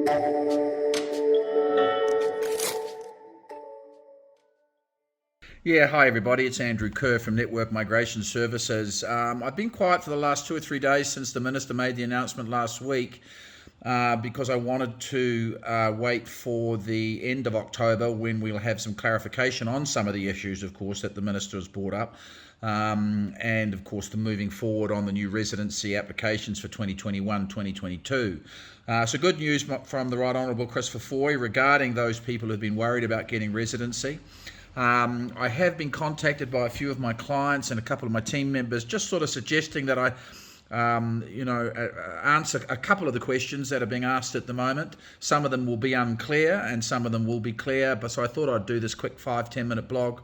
Yeah, hi everybody, it's Andrew Kerr from Network Migration Services. I've been quiet for the last 2 or 3 days since the Minister made the announcement last week because I wanted to wait for the end of October when we'll have some clarification on some of the issues, of course, that the Minister has brought up. And of course the moving forward on the new residency applications for 2021-2022. So good news from the Right Honourable Christopher Foy regarding those people who've been worried about getting residency. I have been contacted by a few of my clients and a couple of my team members just sort of suggesting that I answer a couple of the questions that are being asked at the moment. Some of them will be unclear and some of them will be clear, but so I thought I'd do this quick 5-10 minute blog.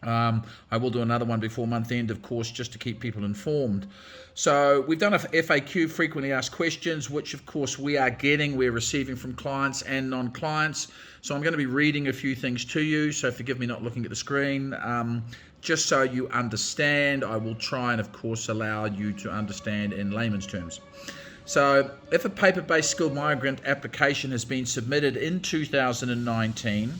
I will do another one before month end, of course, just to keep people informed. So we've done a FAQ, frequently asked questions, which of course we're receiving from clients and non-clients. So I'm going to be reading a few things to you, so forgive me not looking at the screen. Just so you understand, I will try and of course allow you to understand in layman's terms. So if a paper-based skilled migrant application has been submitted in 2019,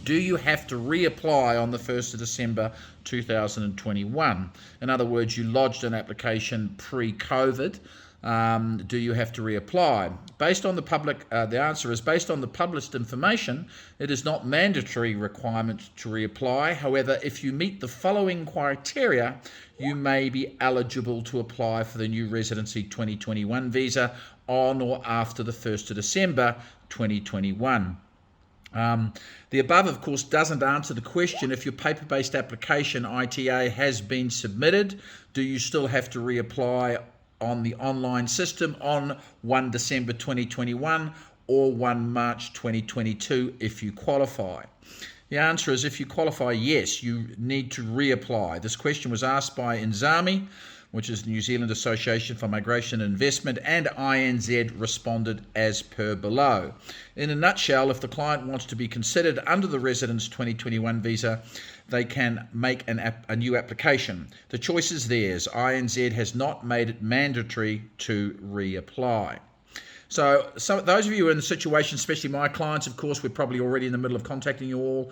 do you have to reapply on the 1st of December 2021? In other words, you lodged an application pre-COVID. Do you have to reapply? Based on the answer is based on the published information, it is not mandatory requirement to reapply. However, if you meet the following criteria, you may be eligible to apply for the new Residency 2021 visa on or after the 1st of December 2021. The above, of course, doesn't answer the question. If your paper-based application, ITA, has been submitted, do you still have to reapply on the online system on 1 December 2021 or 1 March 2022 if you qualify? The answer is if you qualify, yes, you need to reapply. This question was asked by NZAMI, which is the New Zealand Association for Migration and Investment, and INZ responded as per below. In a nutshell, if the client wants to be considered under the Residence 2021 visa, they can make a new application. The choice is theirs. INZ has not made it mandatory to reapply. So those of you who are in the situation, especially my clients, of course, we're probably already in the middle of contacting you all.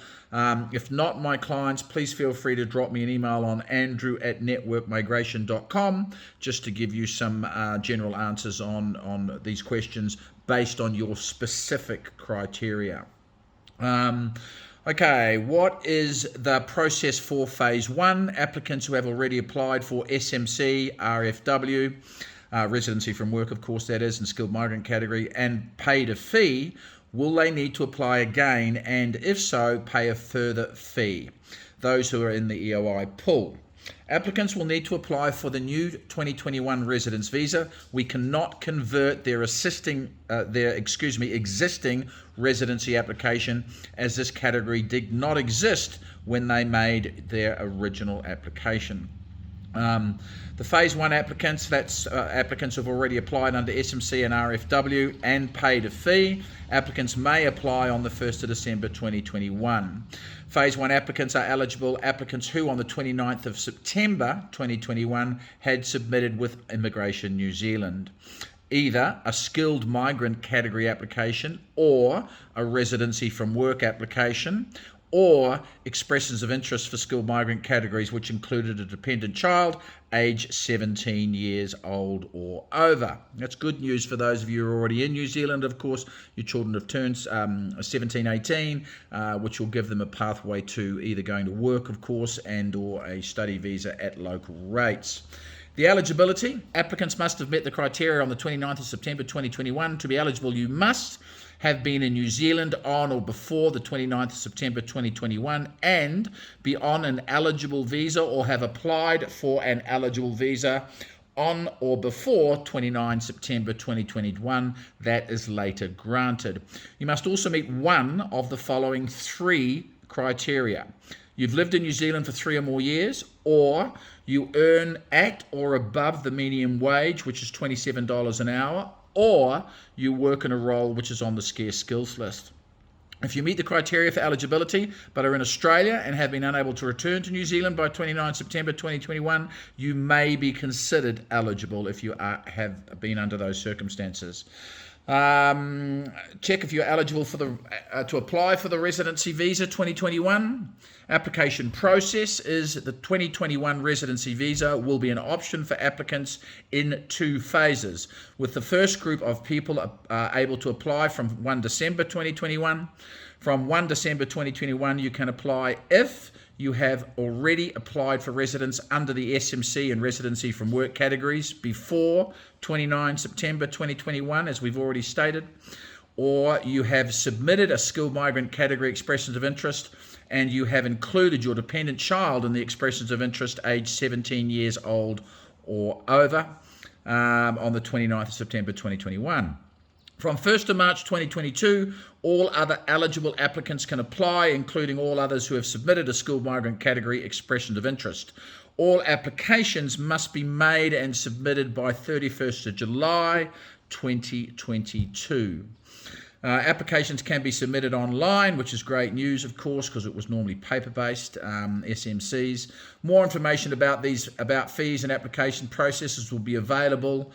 If not my clients, please feel free to drop me an email on andrew@networkmigration.com just to give you some general answers on these questions based on your specific criteria. Okay, what is the process for phase 1? Applicants who have already applied for SMC, RFW, residency from work, of course, that is, in skilled migrant category, and paid a fee, will they need to apply again, and if so, pay a further fee? Those who are in the EOI pool. Applicants will need to apply for the new 2021 residence visa. We cannot convert their existing residency application, as this category did not exist when they made their original application. The phase 1 applicants, that's applicants who have already applied under SMC and RFW and paid a fee. Applicants may apply on the 1st of December 2021. Phase 1 applicants are eligible applicants who on the 29th of September 2021 had submitted with Immigration New Zealand either a skilled migrant category application or a residency from work application, or expressions of interest for skilled migrant categories, which included a dependent child, age 17 years old or over. That's good news for those of you who are already in New Zealand. Of course, your children have turned 17, 18, which will give them a pathway to either going to work, of course, and or a study visa at local rates. The eligibility, applicants must have met the criteria on the 29th of September 2021. To be eligible, you must have been in New Zealand on or before the 29th of September 2021 and be on an eligible visa or have applied for an eligible visa on or before 29 September 2021 that is later granted. You must also meet one of the following 3 criteria. You've lived in New Zealand for 3 or more years, or you earn at or above the median wage, which is $27 an hour, or you work in a role which is on the scarce skills list. If you meet the criteria for eligibility but are in Australia and have been unable to return to New Zealand by 29 September 2021, you may be considered eligible if you have been under those circumstances. Check if you're eligible for the to apply for the Residency Visa 2021. Application process is the 2021 Residency Visa will be an option for applicants in 2 phases, with the first group of people able to apply from 1 December 2021. From 1 December 2021, you can apply if you have already applied for residence under the SMC and Residency from Work categories before 29 September 2021, as we've already stated, or you have submitted a skilled migrant category expressions of interest and you have included your dependent child in the expressions of interest aged 17 years old or over on the 29th of September 2021. From 1st of March 2022, all other eligible applicants can apply, including all others who have submitted a skilled migrant category expression of interest. All applications must be made and submitted by 31st of July 2022. Applications can be submitted online, which is great news, of course, because it was normally paper-based SMCs. More information about fees and application processes will be available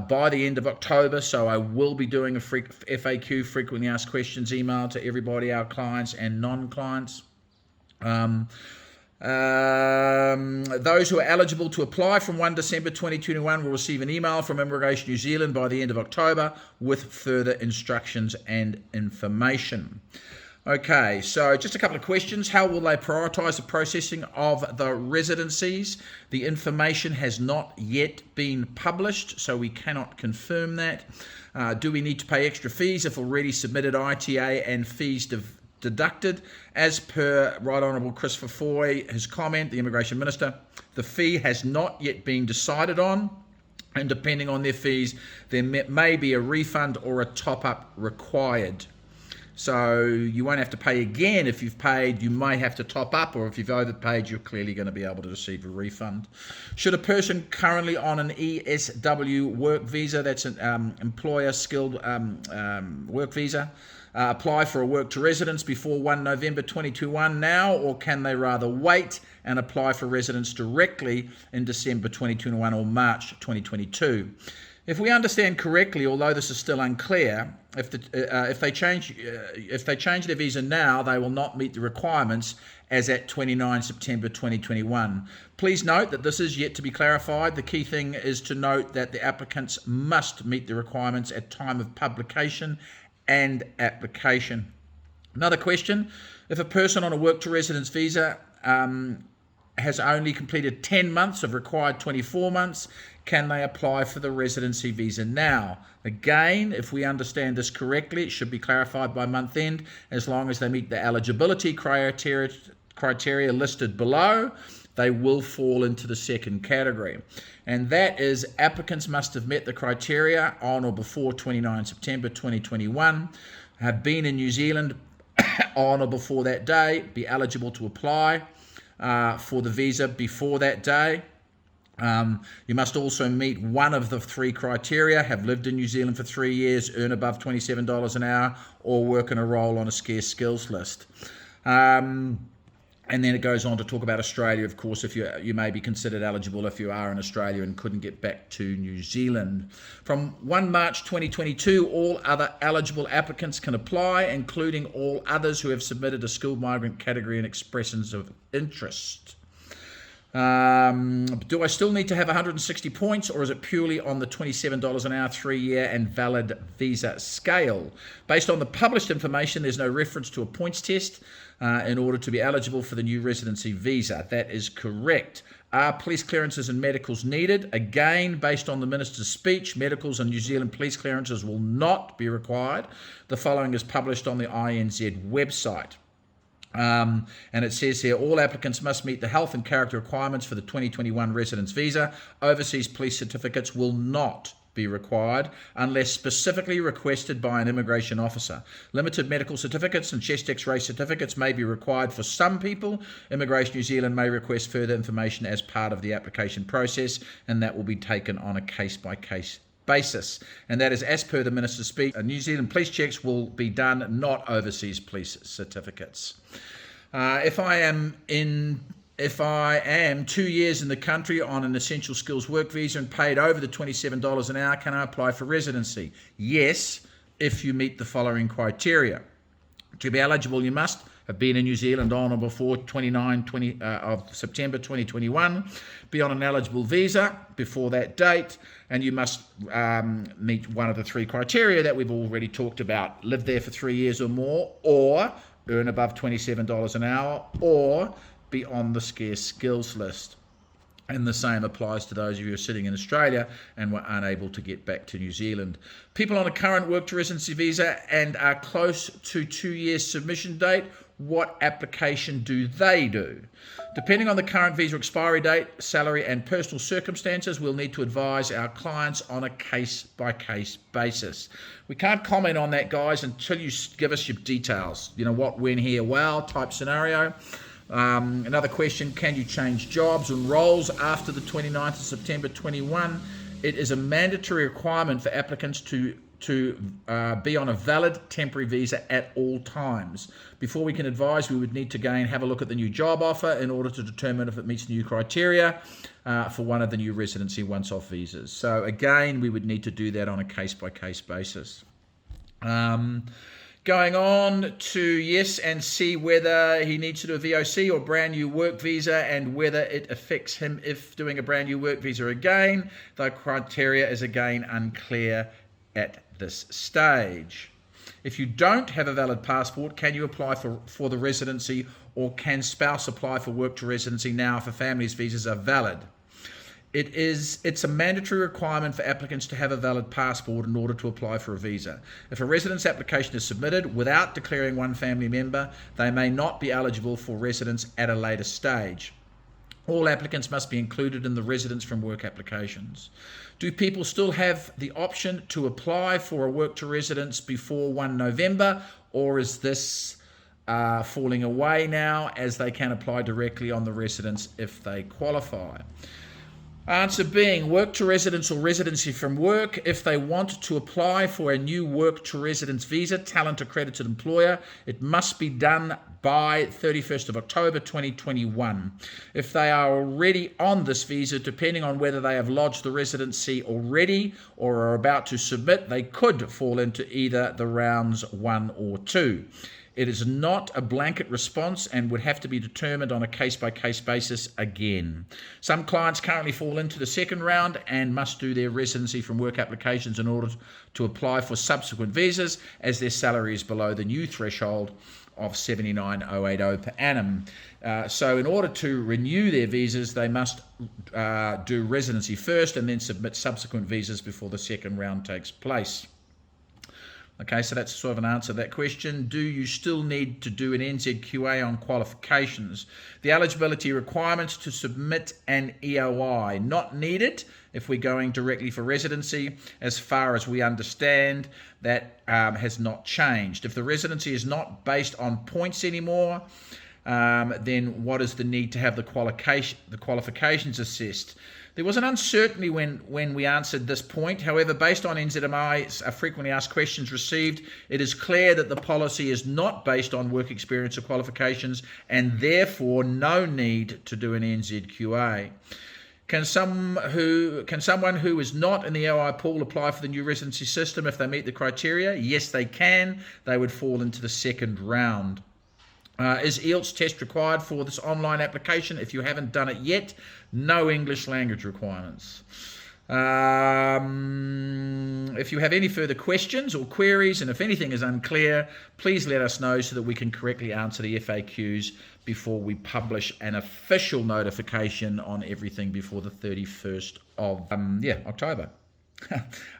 by the end of October. So I will be doing a FAQ, frequently asked questions, email to everybody, our clients and non-clients. Those who are eligible to apply from 1 December 2021 will receive an email from Immigration New Zealand by the end of October with further instructions and information. Okay, so just a couple of questions. How will they prioritise the processing of the residencies? The information has not yet been published, so we cannot confirm that. Do we need to pay extra fees if already submitted ITA and fees deducted? As per Right Honourable Christopher Foy, his comment, the Immigration Minister, the fee has not yet been decided on, and depending on their fees, there may be a refund or a top-up required. So you won't have to pay again. If you've paid, you may have to top up, or if you've overpaid, you're clearly going to be able to receive a refund. Should a person currently on an ESW work visa, that's an employer skilled work visa, apply for a work to residence before 1 November 2021 now, or can they rather wait and apply for residence directly in December 2021 or March 2022? If we understand correctly, although this is still unclear, if they change their visa now, they will not meet the requirements as at 29 September 2021. Please note that this is yet to be clarified. The key thing is to note that the applicants must meet the requirements at time of publication and application. Another question, if a person on a work to residence visa has only completed 10 months of required 24 months, can they apply for the residency visa now? Again, if we understand this correctly, it should be clarified by month end, as long as they meet the eligibility criteria listed below, they will fall into the second category. And that is, applicants must have met the criteria on or before 29 September 2021, have been in New Zealand on or before that day, be eligible to apply for the visa before that day. You must also meet one of the 3 criteria, have lived in New Zealand for 3 years, earn above $27 an hour, or work in a role on a scarce skills list. And then it goes on to talk about Australia, of course, if you may be considered eligible if you are in Australia and couldn't get back to New Zealand. From 1 March 2022, all other eligible applicants can apply, including all others who have submitted a skilled migrant category and expressions of interest. Do I still need to have 160 points, or is it purely on the $27 an hour 3-year and valid visa scale? Based on the published information, there's no reference to a points test in order to be eligible for the new residency visa. That is correct. Are police clearances and medicals needed? Again, based on the Minister's speech, medicals and New Zealand police clearances will not be required. The following is published on the INZ website. And it says here, all applicants must meet the health and character requirements for the 2021 residence visa. Overseas police certificates will not be required unless specifically requested by an immigration officer. Limited medical certificates and chest x-ray certificates may be required for some people. Immigration New Zealand may request further information as part of the application process, and that will be taken on a case-by-case basis. And that is as per the Minister's speech. New Zealand police checks will be done, not overseas police certificates. If I am 2 years in the country on an essential skills work visa and paid over the $27 an hour, can I apply for residency? Yes, if you meet the following criteria. To be eligible, you must have been in New Zealand on or before 29 of September 2021, be on an eligible visa before that date, and you must meet one of the three criteria that we've already talked about: live there for 3 years or more, or earn above $27 an hour, or be on the scarce skills list. And the same applies to those of you who are sitting in Australia and were unable to get back to New Zealand. People on a current work to residency visa and are close to 2 years submission date, what application do they do? Depending on the current visa expiry date, salary and personal circumstances, we'll need to advise our clients on a case-by-case basis. We can't comment on that, guys, until you give us your details. You know, what, when, here, well type scenario. Another question, can you change jobs and roles after the 29th of September 21? It is a mandatory requirement for applicants to be on a valid temporary visa at all times. Before we can advise, we would need to again have a look at the new job offer in order to determine if it meets new criteria for one of the new residency once-off visas. So again, we would need to do that on a case-by-case basis. Going on to yes, and see whether he needs to do a VOC or brand new work visa and whether it affects him if doing a brand new work visa again. The criteria is again unclear at this stage. If you don't have a valid passport, can you apply for the residency, or can spouse apply for work to residency now if a family's visas are valid? It's a mandatory requirement for applicants to have a valid passport in order to apply for a visa. If a residence application is submitted without declaring one family member, they may not be eligible for residence at a later stage. All applicants must be included in the residence from work applications. Do people still have the option to apply for a work to residence before 1 November, or is this falling away now, as they can apply directly on the residence if they qualify? Answer being, work to residence or residency from work. If they want to apply for a new work to residence visa, talent accredited employer, it must be done by 31st of October 2021. If they are already on this visa, depending on whether they have lodged the residency already or are about to submit, they could fall into either the rounds 1 or 2. It is not a blanket response and would have to be determined on a case-by-case basis again. Some clients currently fall into the second round and must do their residency from work applications in order to apply for subsequent visas, as their salary is below the new threshold of $79,080 per annum. So in order to renew their visas, they must do residency first and then submit subsequent visas before the second round takes place. Okay, so that's sort of an answer to that question. Do you still need to do an NZQA on qualifications? The eligibility requirements to submit an EOI, not needed if we're going directly for residency. As far as we understand, that has not changed. If the residency is not based on points anymore, then what is the need to have the qualifications assessed? There was an uncertainty when we answered this point. However, based on NZMI's frequently asked questions received, it is clear that the policy is not based on work experience or qualifications, and therefore no need to do an NZQA. Can someone who is not in the OI pool apply for the new residency system if they meet the criteria? Yes, they can. They would fall into the second round. Is IELTS test required for this online application? If you haven't done it yet, no English language requirements. If you have any further questions or queries, and if anything is unclear, please let us know so that we can correctly answer the FAQs before we publish an official notification on everything before the 31st of October.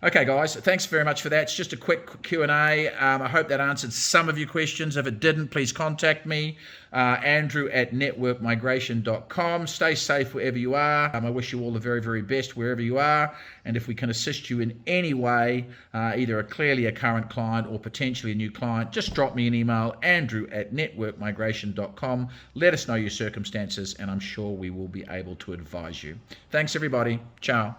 Okay, guys, thanks very much for that. It's just a quick Q&A. I hope that answered some of your questions. If it didn't, please contact me, andrew@networkmigration.com. Stay safe wherever you are. I wish you all the very, very best wherever you are. And if we can assist you in any way, either clearly a current client or potentially a new client, just drop me an email, andrew@networkmigration.com. Let us know your circumstances, and I'm sure we will be able to advise you. Thanks, everybody. Ciao.